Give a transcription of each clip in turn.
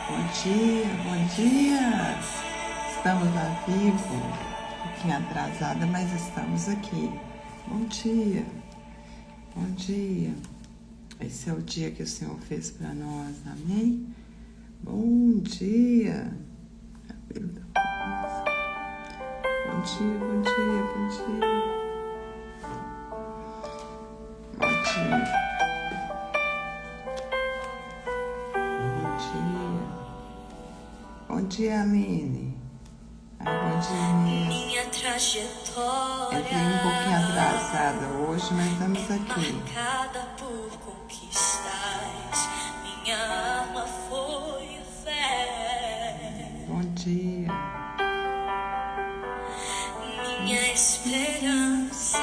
Bom dia, bom dia! Estamos ao vivo, um pouquinho atrasada, mas estamos aqui. Bom dia, bom dia. Esse é o dia que o Senhor fez para nós, amém? Bom dia! Bom dia, bom dia, bom dia. Bom dia. Bom dia, Amine. Bom dia, Inês. Minha trajetória Entrei um pouquinho atrasada hoje, mas estamos aqui. marcada por conquistas, minha arma foi a fé. Bom dia. Minha esperança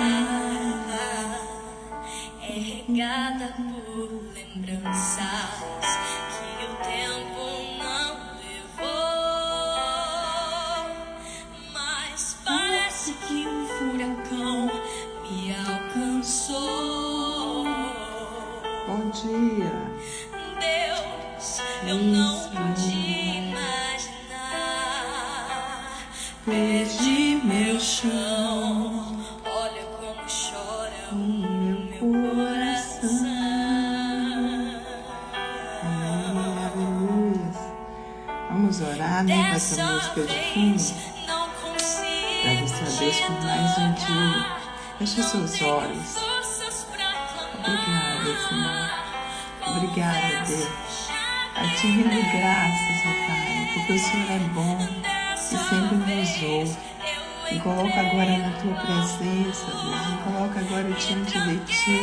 é regada por lembranças que o tempo não levou, mas parece que um furacão me alcançou. Bom dia. Deus, eu não pude imaginar, perdi meu chão, olha como chora o meu coração. Amém, aleluia. Vamos orar, né, com essa música de fundo. Agradecer a Deus por mais um dia. Feche seus olhos. Obrigada, Senhor. Obrigada, Deus. A Te rendo graças, ó Pai, porque o Senhor é bom e sempre nos ouve. Me coloca agora na Tua presença, Deus. Me coloca agora diante de Ti,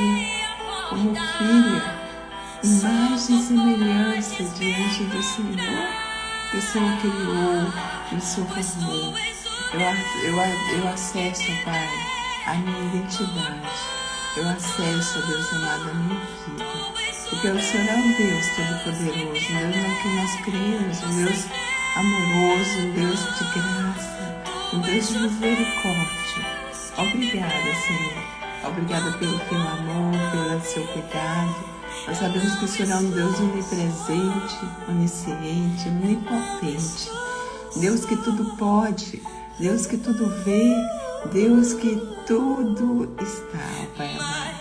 como filha, imagem e semelhança diante do Senhor, que o Senhor criou, que o Senhor formou. Eu acesso, ó Pai, a minha identidade. Eu acesso, ó Deus amado, a minha vida. Porque o Senhor é um Deus todo-poderoso, um Deus no que nós cremos, um Deus amoroso, um Deus de graça, um Deus de misericórdia. Obrigada, Senhor. Obrigada pelo Teu amor, pelo Seu cuidado. Nós sabemos que o Senhor é um Deus onipresente, onisciente, onipotente. Deus que tudo pode, Deus que tudo vê, Deus que tudo está, ó Pai amado.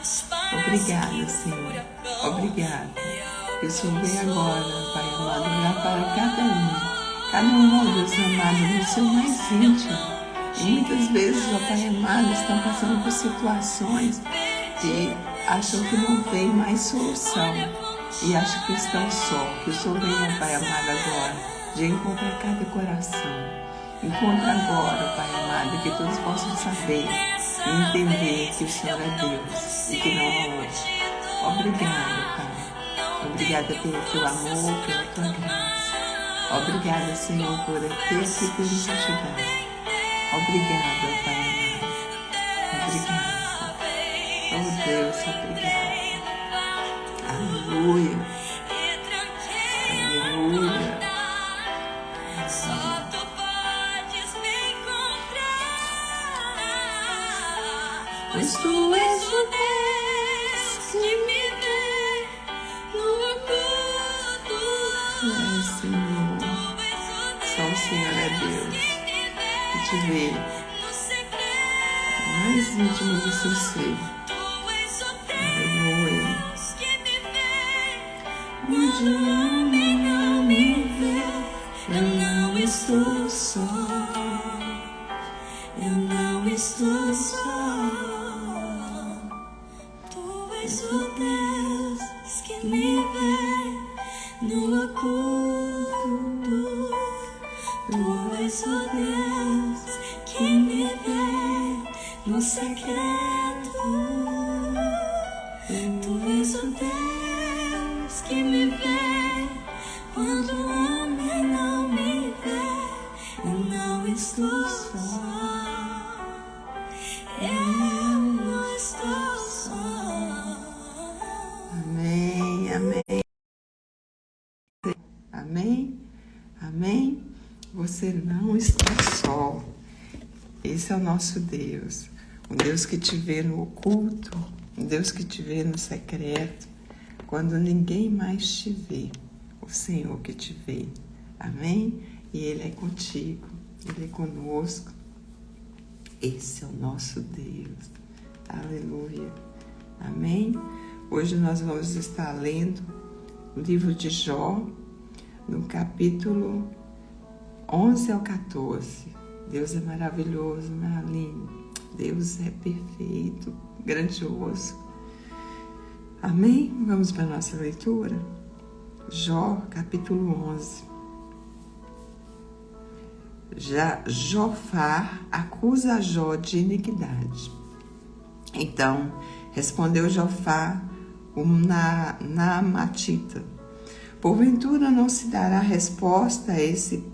Obrigada, Senhor. Obrigada. Que o Senhor vem agora, Pai amado, olhar para cada um, ó Deus amado, no seu mais íntimo. E muitas vezes, ó Pai amado, estão passando por situações que acham que não tem mais solução e acham que estão só. Que o Senhor venha, Pai amado, agora, de encontrar cada coração. Encontra agora, Pai amado, que todos possam saber e entender que o Senhor é Deus e que não há outro. Obrigada, Pai. Obrigada pelo Teu amor, pela Tua graça. Obrigada, Senhor, por ter aqui que nos ajudar. Obrigada, Pai amado. Obrigada. Oh Deus, obrigada. Aleluia. Aleluia. Pois Tu és o Deus que me vê no oculto. Senhor. Só o Senhor é Deus que te vê no mais íntimo do seu ser. Aleluia. Onde eu não me vê, eu não estou só. Eu não estou só. Tu és o Deus que me vê no oculto. Tu és o Deus que me vê no secreto. Tu és o Deus que me vê quando o homem não me vê. Eu não estou só. Eu não estou só. Amém, amém. Amém, amém. Você não está só. Esse é o nosso Deus. Um Deus que te vê no oculto, um Deus que te vê no secreto, quando ninguém mais te vê. O Senhor que te vê. Amém? E Ele é contigo, Ele é conosco. Esse é o nosso Deus. Aleluia. Amém? Hoje nós vamos estar lendo o livro de Jó, no capítulo 11 ao 14. Deus é maravilhoso, Marlene. Deus é perfeito, grandioso. Amém? Vamos para a nossa leitura? Jó, capítulo 11. Jofar acusa Jó de iniquidade. Então respondeu Jofar, o Naamatita: porventura não se dará resposta a esse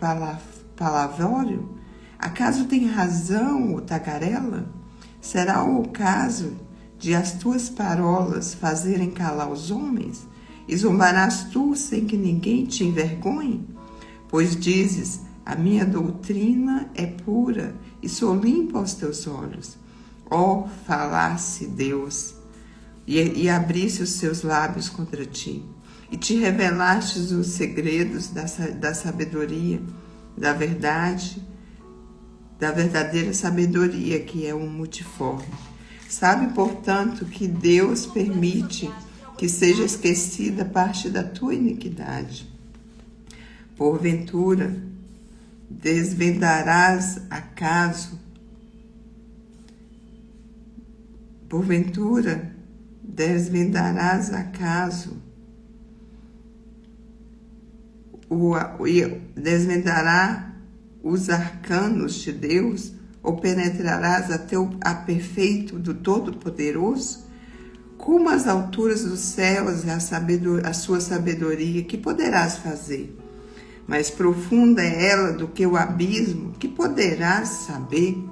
palavrório? Acaso tem razão o tagarela? Será o caso de as tuas parolas fazerem calar os homens? E zombarás tu sem que ninguém te envergonhe? Pois dizes: a minha doutrina é pura e sou limpa aos teus olhos. Ó, falasse Deus, e abrisse os seus lábios contra ti, e te revelastes os segredos da sabedoria, da verdade, da verdadeira sabedoria, que é um multiforme. Sabe, portanto, que Deus permite que seja esquecida parte da tua iniquidade. Porventura, desvendarás acaso desvendará os arcanos de Deus, ou penetrarás até o perfeito do Todo-Poderoso? Como as alturas dos céus é a sua sabedoria, que poderás fazer? Mais profunda é ela do que o abismo, que poderás saber?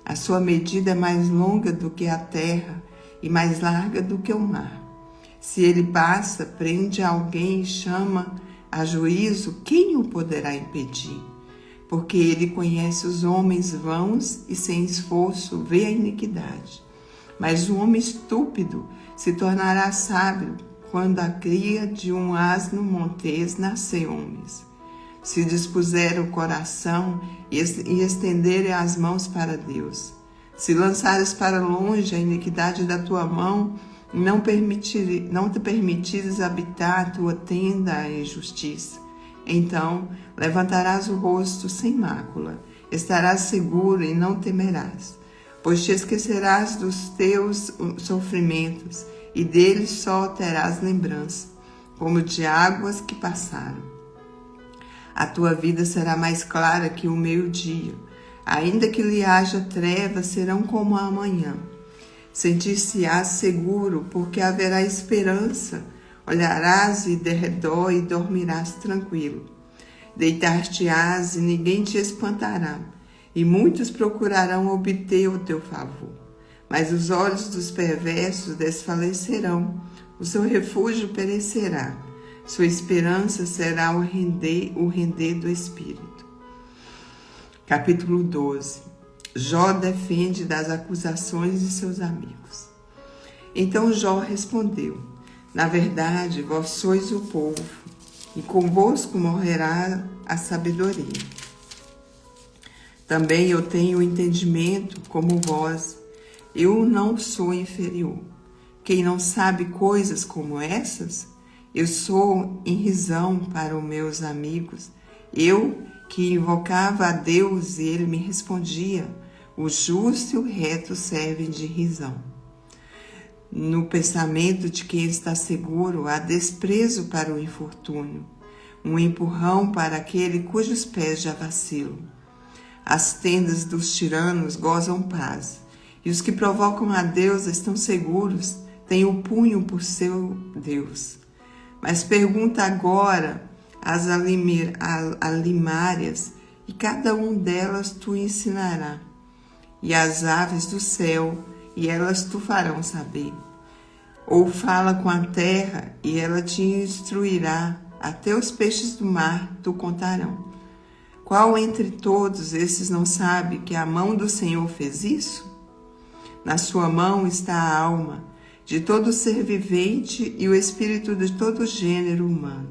A sua medida é mais longa do que a terra e mais larga do que o mar. Se ele passa, prende alguém e chama a juízo, quem o poderá impedir? Porque ele conhece os homens vãos e sem esforço vê a iniquidade. Mas o homem estúpido se tornará sábio quando a cria de um asno montês nascer homens. Se dispuser o coração e estender as mãos para Deus, se lançares para longe a iniquidade da tua mão, não te permitires habitar a tua tenda a injustiça, então levantarás o rosto sem mácula, estarás seguro e não temerás, pois te esquecerás dos teus sofrimentos e deles só terás lembrança, como de águas que passaram. A tua vida será mais clara que o meio-dia. Ainda que lhe haja trevas, serão como a manhã. Sentir-se-ás seguro, porque haverá esperança. Olharás de redor e dormirás tranquilo. Deitar-te-ás e ninguém te espantará, e muitos procurarão obter o teu favor. Mas os olhos dos perversos desfalecerão, o seu refúgio perecerá. Sua esperança será o render do Espírito. Capítulo 12. Jó defende das acusações de seus amigos. Então Jó respondeu: na verdade, vós sois o povo, e convosco morrerá a sabedoria. Também eu tenho entendimento como vós, eu não sou inferior. Quem não sabe coisas como essas? Eu sou em risão para os meus amigos. Eu que invocava a Deus e ele me respondia: o justo e o reto servem de risão. No pensamento de quem está seguro há desprezo para o infortúnio, um empurrão para aquele cujos pés já vacilam. As tendas dos tiranos gozam paz, e os que provocam a Deus estão seguros, têm o punho por seu Deus. Mas pergunta agora às alimárias, e cada um delas tu ensinará, e às aves do céu, e elas tu farão saber. Ou fala com a terra, e ela te instruirá, até os peixes do mar tu contarão. Qual entre todos esses não sabe que a mão do Senhor fez isso? Na sua mão está a alma de todo ser vivente e o espírito de todo gênero humano.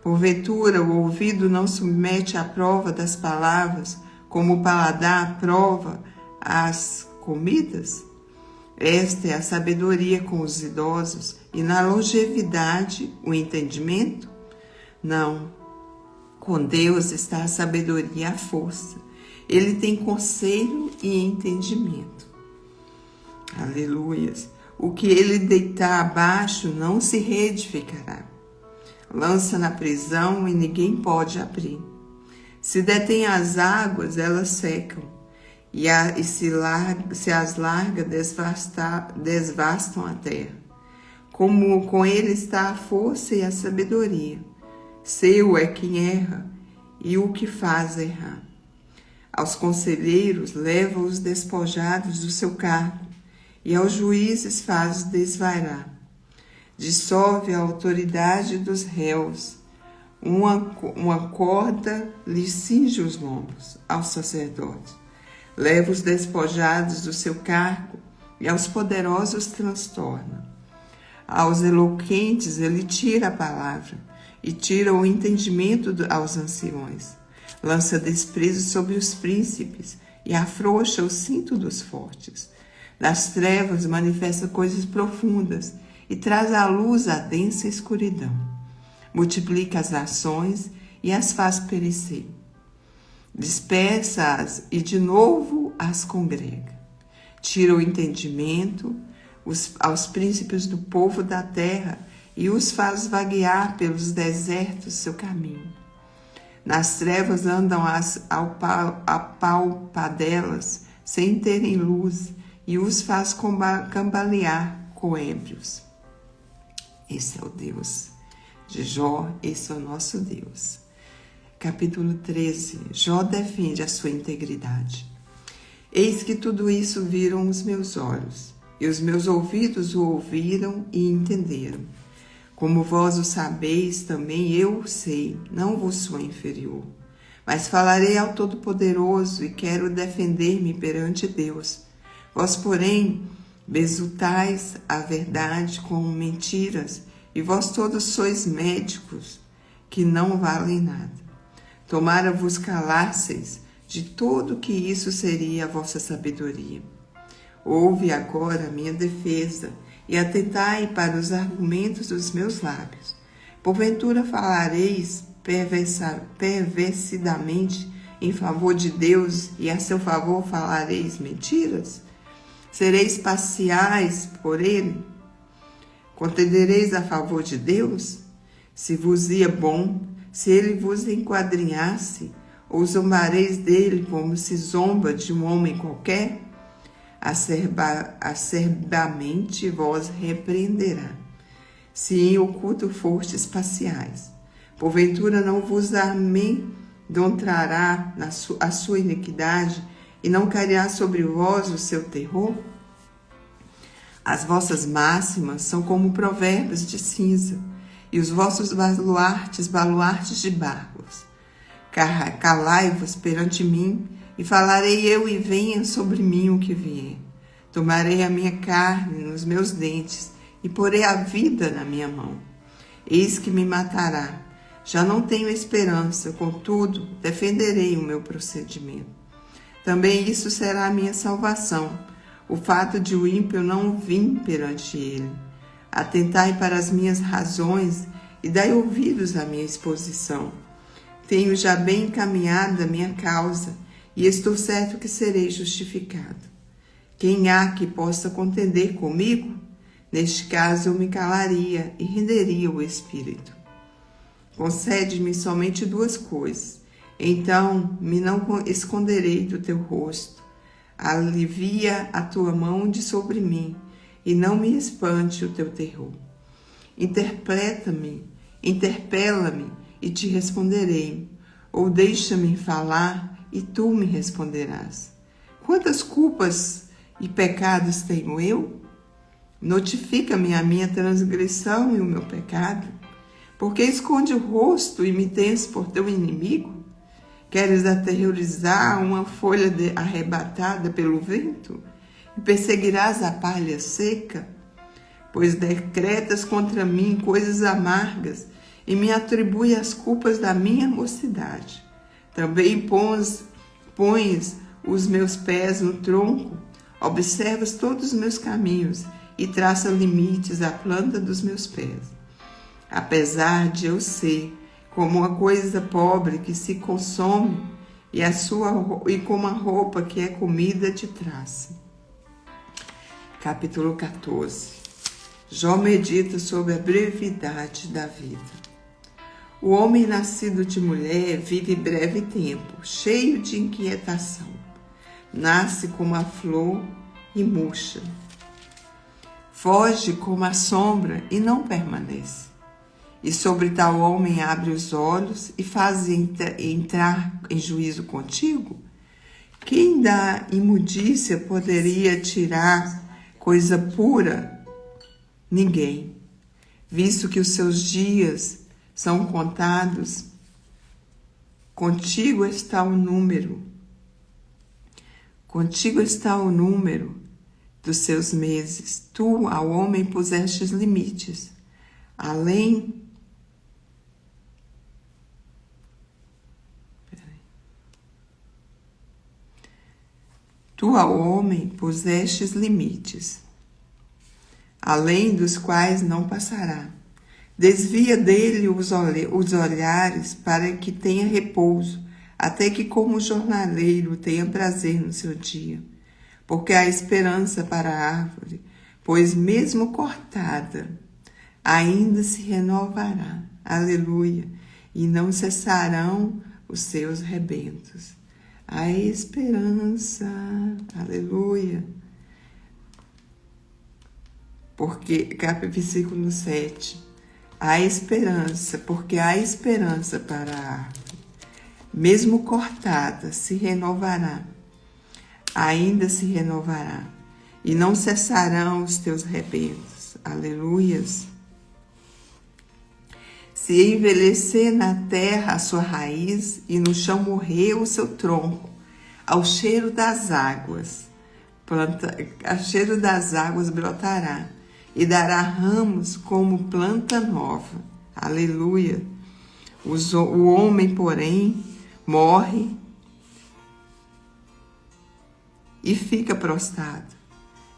Porventura, o ouvido não submete à prova das palavras, como o paladar prova as comidas? Esta é a sabedoria com os idosos, e na longevidade o entendimento? Não. Com Deus está a sabedoria e a força. Ele tem conselho e entendimento. Aleluias. O que ele deitar abaixo não se reedificará. Lança na prisão e ninguém pode abrir. Se detém as águas, elas secam, e se as larga, desvastam a terra. Como com ele está a força e a sabedoria. Seu é quem erra, e o que faz errar. Aos conselheiros leva os despojados do seu cargo, e aos juízes faz desvairar. Dissolve a autoridade dos réus. Uma corda lhe cinge os lombos aos sacerdotes. Leva os despojados do seu cargo e aos poderosos transtorna. Aos eloquentes ele tira a palavra e tira o entendimento aos anciões. Lança desprezo sobre os príncipes e afrouxa o cinto dos fortes. Das trevas manifesta coisas profundas e traz à luz a densa escuridão. Multiplica as nações e as faz perecer. Dispersa-as e de novo as congrega. Tira o entendimento aos príncipes do povo da terra e os faz vaguear pelos desertos seu caminho. Nas trevas andam as apalpadelas sem terem luz e os faz cambalear coébrios. Esse é o Deus de Jó, esse é o nosso Deus. Capítulo 13. Jó defende a sua integridade. Eis que tudo isso viram os meus olhos, e os meus ouvidos o ouviram e entenderam. Como vós o sabeis, também eu o sei, não vos sou inferior. Mas falarei ao Todo-Poderoso e quero defender-me perante Deus. Vós, porém, besultais a verdade com mentiras, e vós todos sois médicos que não valem nada. Tomara vos calasseis de tudo que isso seria a vossa sabedoria. Ouve agora a minha defesa e atentai para os argumentos dos meus lábios. Porventura falareis perversidamente em favor de Deus e a seu favor falareis mentiras? Sereis parciais por ele? Contendereis a favor de Deus? Se vos ia bom, se ele vos enquadrinhasse, ou zombareis dele como se zomba de um homem qualquer? Acerbamente vos repreenderá, se em oculto fostes parciais. Porventura não vos amedrontará a sua iniquidade, e não cairá sobre vós o seu terror? As vossas máximas são como provérbios de cinza, e os vossos baluartes de bárbaros. Calai-vos perante mim, e falarei eu, e venha sobre mim o que vier. Tomarei a minha carne nos meus dentes, e porei a vida na minha mão. Eis que me matará. Já não tenho esperança, contudo, defenderei o meu procedimento. Também isso será a minha salvação, o fato de o ímpio não vir perante ele. Atentai para as minhas razões e dai ouvidos à minha exposição. Tenho já bem encaminhada a minha causa e estou certo que serei justificado. Quem há que possa contender comigo? Neste caso eu me calaria e renderia o espírito. Concede-me somente duas coisas, então me não esconderei do teu rosto. Alivia a tua mão de sobre mim, e não me espante o teu terror. Interpela-me, e te responderei, ou deixa-me falar, e tu me responderás. Quantas culpas e pecados tenho eu? Notifica-me a minha transgressão e o meu pecado. Porque esconde o rosto e me tens por teu inimigo? Queres aterrorizar uma folha arrebatada pelo vento? E perseguirás a palha seca? Pois decretas contra mim coisas amargas, e me atribui as culpas da minha mocidade. Também pões os meus pés no tronco, observas todos os meus caminhos e traça limites à planta dos meus pés. Apesar de eu ser como uma coisa pobre que se consome e como a roupa que é comida de traça. Capítulo 14. Jó medita sobre a brevidade da vida. O homem nascido de mulher vive breve tempo, cheio de inquietação. Nasce como a flor e murcha. Foge como a sombra e não permanece. E sobre tal homem abre os olhos e faz entrar em juízo contigo? Quem da imundícia poderia tirar coisa pura? Ninguém. Visto que os seus dias são contados, contigo está o número. Contigo está o número dos seus meses. Tu, ao homem, pusestes limites. Tu, ao homem, pusestes limites, além dos quais não passará. Desvia dele os olhares para que tenha repouso, até que como jornaleiro tenha prazer no seu dia. Porque há esperança para a árvore, pois mesmo cortada, ainda se renovará. Aleluia! E não cessarão os seus rebentos. A esperança, aleluia. Porque, versículo 7. Há esperança, porque há esperança para a árvore. Mesmo cortada, se renovará. Ainda se renovará. E não cessarão os teus rebentos. Aleluias. Se envelhecer na terra a sua raiz e no chão morrer o seu tronco, ao cheiro das águas, brotará e dará ramos como planta nova. Aleluia. O homem, porém, morre e fica prostrado.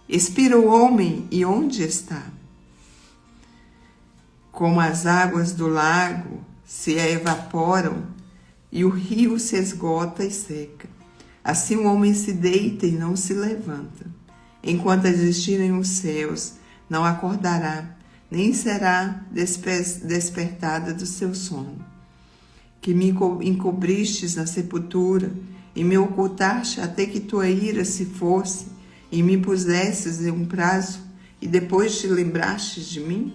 Expira o homem e onde está? Como as águas do lago se evaporam e o rio se esgota e seca, assim o homem se deita e não se levanta. Enquanto existirem os céus, não acordará, nem será despertada do seu sono. Que me encobristes na sepultura e me ocultaste até que tua ira se fosse e me pusesses em um prazo e depois te lembrastes de mim?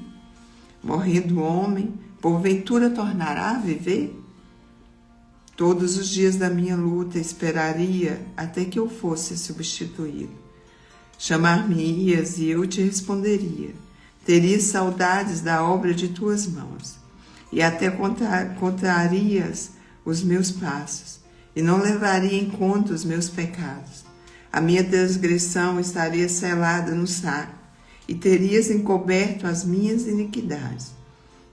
Morrendo o homem, porventura tornará a viver? Todos os dias da minha luta esperaria até que eu fosse substituído. Chamar-me-ias e eu te responderia. Terias saudades da obra de tuas mãos, e até contarias os meus passos, e não levaria em conta os meus pecados. A minha transgressão estaria selada no saco, e terias encoberto as minhas iniquidades.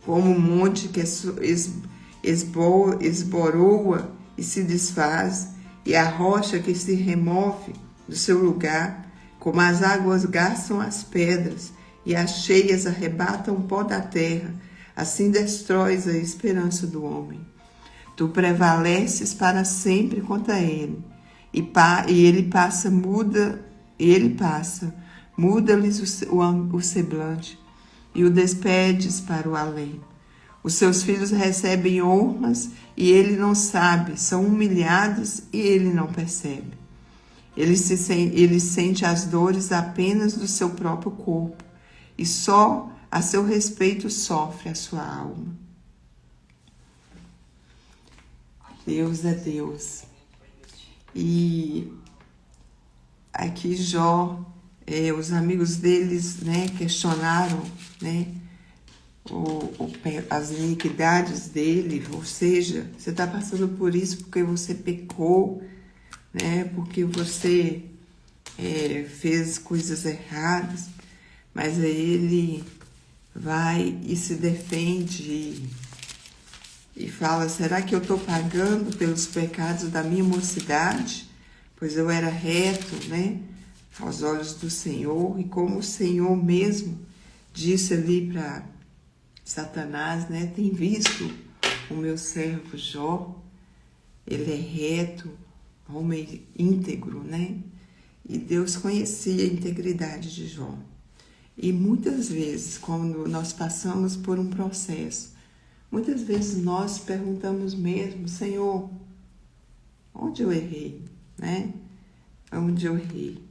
Como o monte que esboroa e se desfaz, e a rocha que se remove do seu lugar, como as águas gastam as pedras e as cheias arrebatam o pó da terra, assim destróis a esperança do homem. Tu prevaleces para sempre contra ele, e ele passa, muda-lhes o semblante, e o despedes para o além. Os seus filhos recebem honras, e ele não sabe, são humilhados, e ele não percebe. Ele sente as dores apenas do seu próprio corpo, e só a seu respeito sofre a sua alma. Deus é Deus. E aqui Jó, os amigos deles, questionaram, as iniquidades dele, ou seja, você está passando por isso porque você pecou, porque você fez coisas erradas, mas aí ele vai e se defende e fala: será que eu estou pagando pelos pecados da minha mocidade? Pois eu era reto, né, aos olhos do Senhor. E como o Senhor mesmo disse ali para Satanás, né, tem visto o meu servo Jó, ele é reto, homem íntegro, né? E Deus conhecia a integridade de Jó. E muitas vezes, quando nós passamos por um processo, muitas vezes nós perguntamos mesmo: Senhor, onde eu errei, né? Onde eu errei?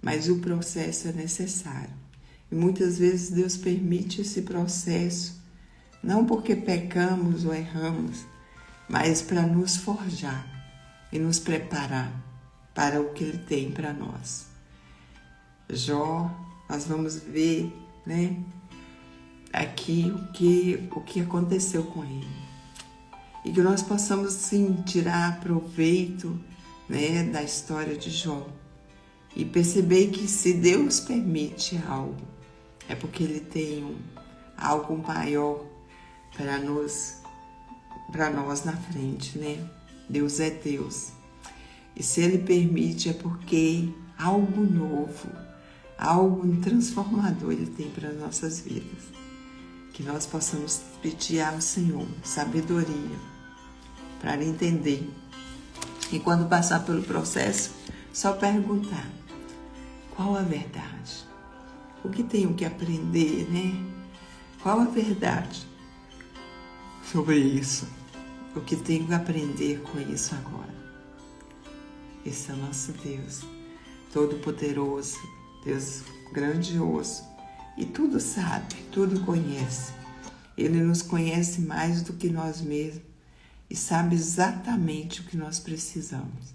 Mas o processo é necessário. E muitas vezes Deus permite esse processo, não porque pecamos ou erramos, mas para nos forjar e nos preparar para o que Ele tem para nós. Jó, nós vamos ver, né, aqui o que aconteceu com ele. E que nós possamos, sim, tirar proveito, né, da história de Jó. E perceber que se Deus permite algo, é porque Ele tem algo maior para nós na frente, né? Deus é Deus. E se Ele permite é porque algo novo, algo transformador Ele tem para as nossas vidas. Que nós possamos pedir ao Senhor sabedoria para entender. E quando passar pelo processo, só perguntar: qual a verdade? O que tenho que aprender, né? Qual a verdade sobre isso? O que tenho que aprender com isso agora? Esse é o nosso Deus, todo-poderoso, Deus grandioso, e tudo sabe, tudo conhece. Ele nos conhece mais do que nós mesmos e sabe exatamente o que nós precisamos.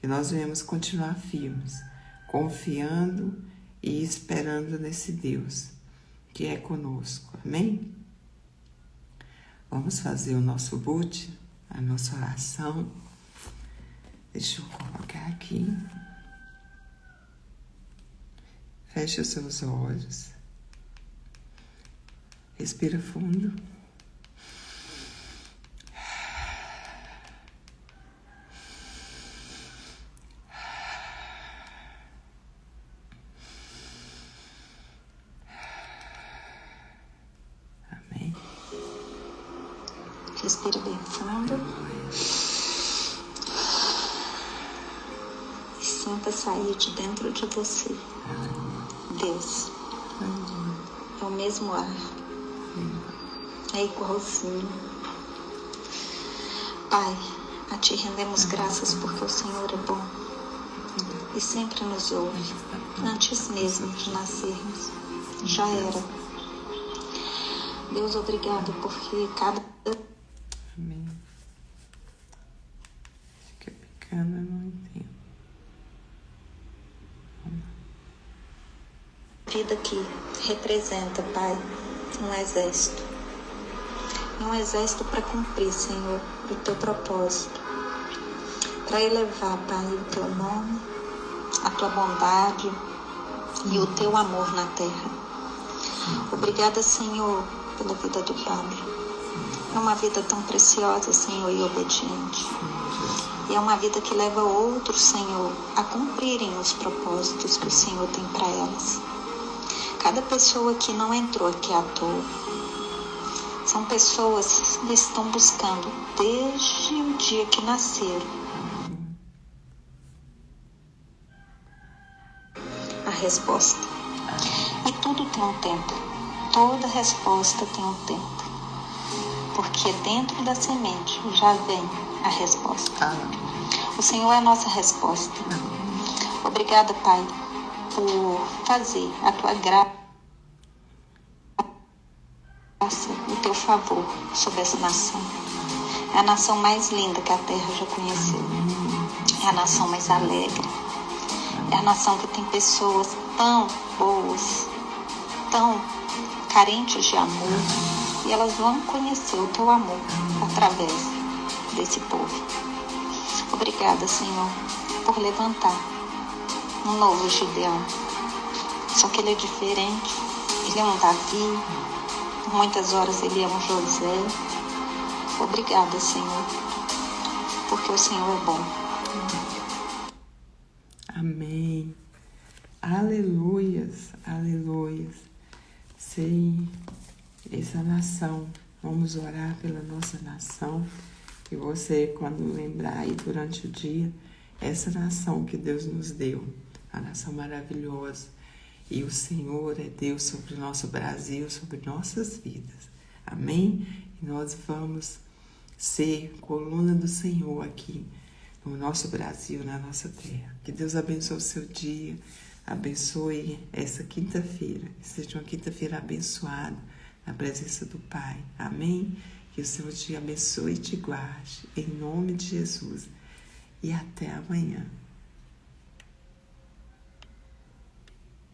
E nós devemos continuar firmes, confiando e esperando nesse Deus que é conosco. Amém? Vamos fazer o nosso boot, a nossa oração. Deixa eu colocar aqui. Feche os seus olhos. Respira fundo. Amém. Respira bem fundo. E sinta sair de dentro de você. Deus é o mesmo ar. É igualzinho. Pai, a Ti rendemos graças porque o Senhor é bom e sempre nos ouve, antes mesmo de nascermos. Já era. Deus, obrigado porque cada Amém. Fica picando, eu não entendo. vida que representa, Pai, um exército. Um exército para cumprir, Senhor, o Teu propósito. Para elevar, Pai, o Teu nome, a Tua bondade e o Teu amor na terra. Obrigada, Senhor, pela vida do Pablo. É uma vida tão preciosa, Senhor, e obediente. E é uma vida que leva outros, Senhor, a cumprirem os propósitos que o Senhor tem para elas. Cada pessoa que não entrou aqui à toa. São pessoas que estão buscando desde o dia que nasceram a resposta. E tudo tem um tempo. Toda resposta tem um tempo. Porque dentro da semente já vem a resposta. O Senhor é a nossa resposta. Obrigada, Pai, por fazer a Tua graça, o Teu favor sobre essa nação. É a nação mais linda que a terra já conheceu. É a nação mais alegre. É a nação que tem pessoas tão boas, tão carentes de amor. E elas vão conhecer o Teu amor através desse povo. Obrigada, Senhor, por levantar um novo Gideão. Só que ele é diferente. Ele é um Davi. Por muitas horas ele é um José. Obrigada, Senhor, porque o Senhor é bom. Amém. Aleluias, aleluias. Sei essa nação. Vamos orar pela nossa nação. E você, quando lembrar aí durante o dia, essa nação que Deus nos deu, a nação maravilhosa. E o Senhor é Deus sobre o nosso Brasil, sobre nossas vidas. Amém? E nós vamos ser coluna do Senhor aqui no nosso Brasil, na nossa terra. Que Deus abençoe o seu dia, abençoe essa quinta-feira, que seja uma quinta-feira abençoada na presença do Pai. Amém? Que o Senhor te abençoe e te guarde, em nome de Jesus. E até amanhã.